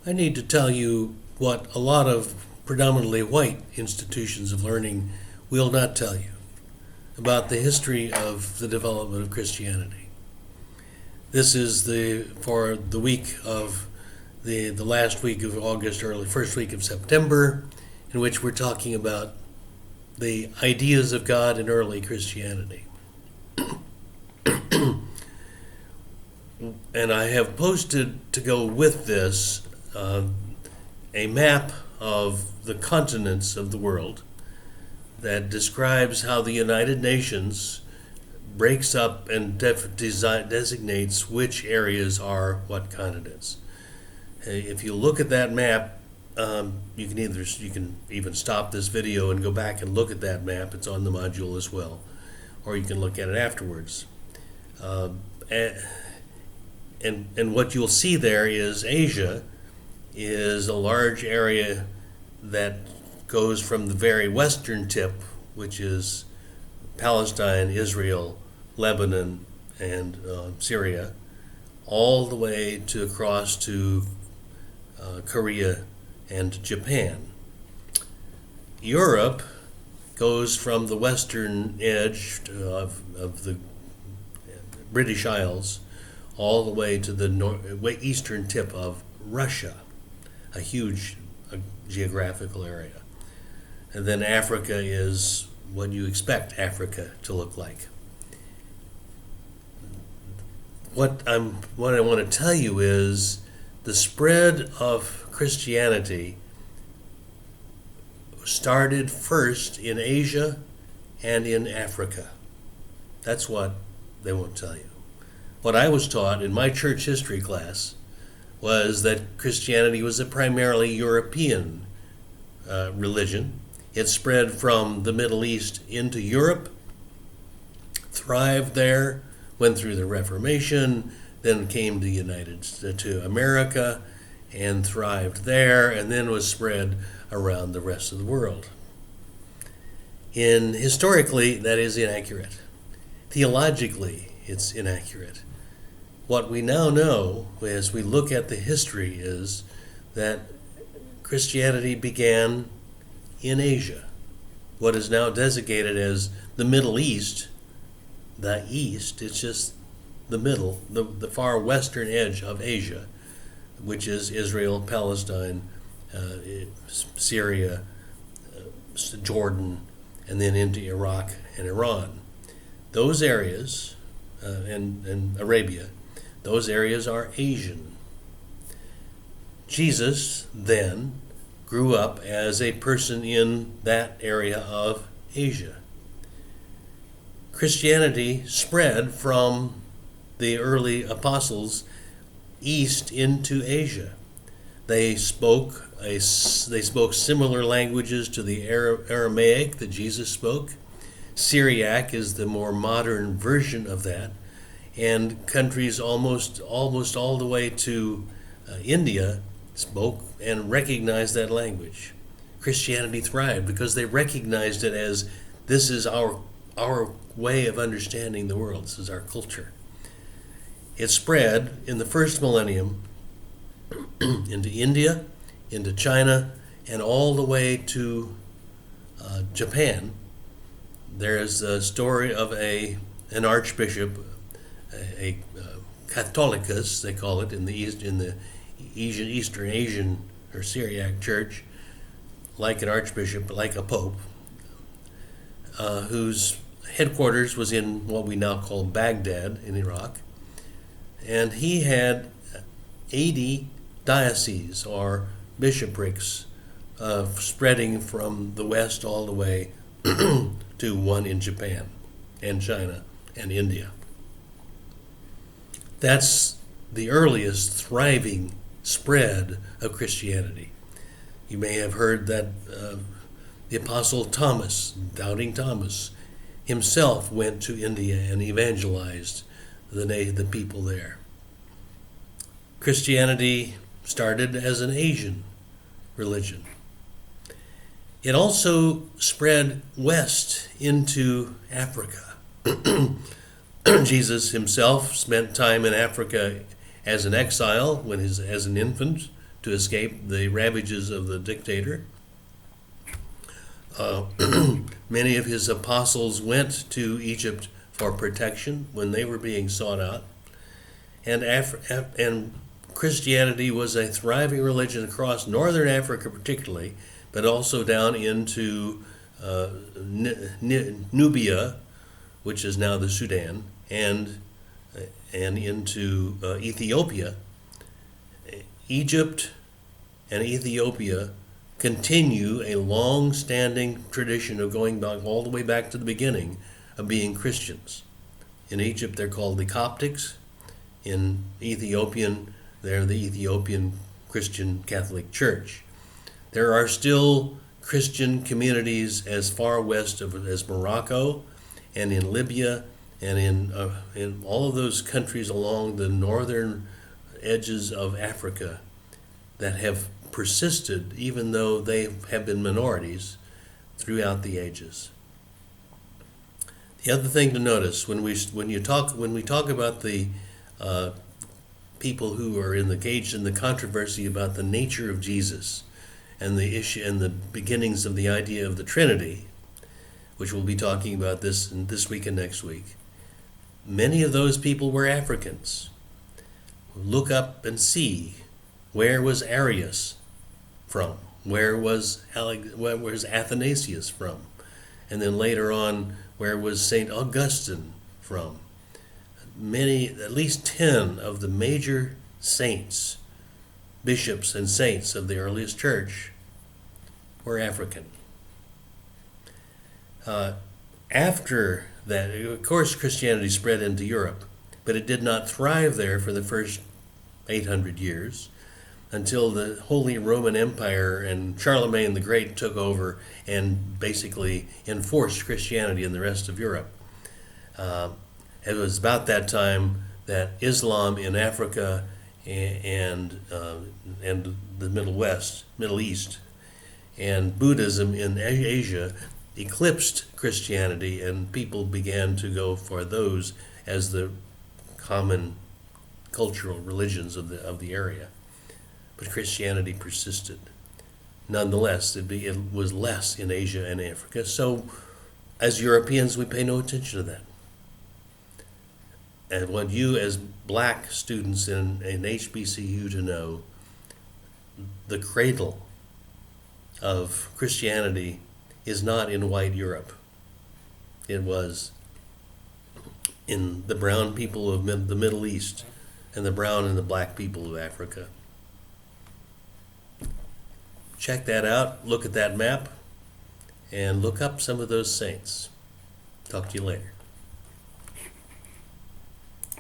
I need to tell you what a lot of predominantly white institutions of learning will not tell you about the history of the development of Christianity. This is for the week of the last week of August, early first week of September, in which we're talking about the ideas of God in early Christianity. And I have posted to go with this a map of the continents of the world that describes how the United Nations breaks up and designates which areas are what continents. If you look at that map, you can even stop this video and go back and look at that map. It's on the module as well, or you can look at it afterwards. And what you'll see there is Asia is a large area that goes from the very western tip, which is Palestine, Israel, Lebanon, and Syria, all the way to across to Korea and Japan. Europe goes from the western edge of the British Isles all the way to the eastern tip of Russia, a huge geographical area. And then Africa is what you expect Africa to look like. What I want to tell you is the spread of Christianity started first in Asia and in Africa. That's what they won't tell you. What I was taught in my church history class was that Christianity was a primarily European religion. It spread from the Middle East into Europe, thrived there, went through the Reformation, then came to America and thrived there, and then was spread around the rest of the world. Historically, that is inaccurate. Theologically, it's inaccurate. What we now know, as we look at the history, is that Christianity began in Asia, what is now designated as the Middle East. The East, it's just the middle, the far western edge of Asia, which is Israel, Palestine, Syria, Jordan, and then into Iraq and Iran. Those areas, and Arabia, those areas are Asian. Jesus then grew up as a person in that area of Asia. Christianity spread from the early apostles east into Asia. They spoke similar languages to the Aramaic that Jesus spoke. Syriac is the more modern version of that, and countries almost all the way to India spoke and recognized that language. Christianity thrived because they recognized it as this is our way of understanding the world. This is our culture. It spread in the first millennium into India, into China, and all the way to Japan. There is a story of an archbishop, a Catholicus, they call it in the Eastern Asian or Syriac church, like an archbishop, like a pope, whose headquarters was in what we now call Baghdad in Iraq, and he had 80 dioceses or bishoprics spreading from the west all the way to one in Japan and China and India. That's the earliest thriving spread of Christianity. You may have heard that the Apostle Thomas, Doubting Thomas, himself went to India and evangelized the people there. Christianity started as an Asian religion. It also spread west into Africa. Jesus himself spent time in Africa as an exile as an infant to escape the ravages of the dictator. Many of his apostles went to Egypt for protection when they were being sought out. And Christianity was a thriving religion across northern Africa particularly, but also down into Nubia, which is now the Sudan, and into Ethiopia. Egypt and Ethiopia continue a long-standing tradition of going back all the way back to the beginning of being Christians. In Egypt, they're called the Coptics. In Ethiopian, they're the Ethiopian Christian Catholic Church. There are still Christian communities as far west as Morocco, and in Libya, and in all of those countries along the northern edges of Africa that have persisted, even though they have been minorities throughout the ages. The other thing to notice when we talk about the people who are engaged in the controversy about the nature of Jesus and the issue and the beginnings of the idea of the Trinity, which we'll be talking about this week and next week, many of those people were Africans. Look up and see, where was Arias from? Where was Athanasius from? And then later on, where was St. Augustine from? At least 10 of the major saints, bishops and saints of the earliest church were African. After that, of course, Christianity spread into Europe, but it did not thrive there for the first 800 years until the Holy Roman Empire and Charlemagne the Great took over and basically enforced Christianity in the rest of Europe. It was about that time that Islam in Africa and the Middle East, and Buddhism in Asia eclipsed Christianity, and people began to go for those as the common cultural religions of the area. But Christianity persisted. Nonetheless, it was less in Asia and Africa. So, as Europeans, we pay no attention to that. And what you, as black students in HBCU, to know, the cradle of Christianity is not in white Europe. It was in the brown people of the Middle East and the brown and the black people of Africa. Check that out, look at that map, and look up some of those saints. Talk to you later.